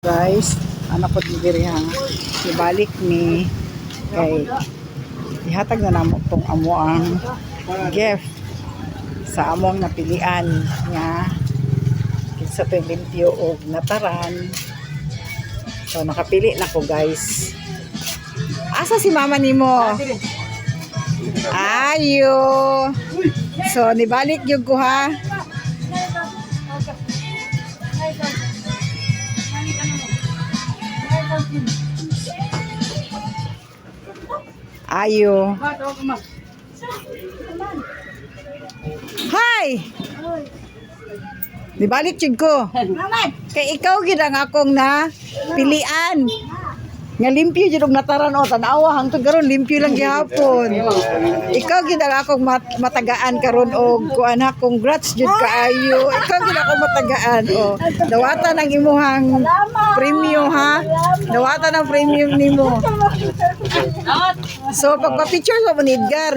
Guys, anak ko diri ha. Ibalik ni kay ihatag na namo tong amo ang gift sa among napilian nga kinsa to limpyo og nataran. So nakapili na ko guys. Asa si mama nimo? Ayo. So nibalik gyud ko ha. Ayo. Hi. Nibalik jud ko. Kay ikaw gid ang akong na pilian. Nga limpyo jud og nataran o tan-awa hangtod karon limpyo lang gihapon. Ikaw gid ang akong matagaan karon og kuan ha, congrats jud kaayo. Ikaw gid ako matagaan o. Dawatan ang imuhang premium ha. Dawatan ang premium nimo. So pagpa-picture sa Edgar.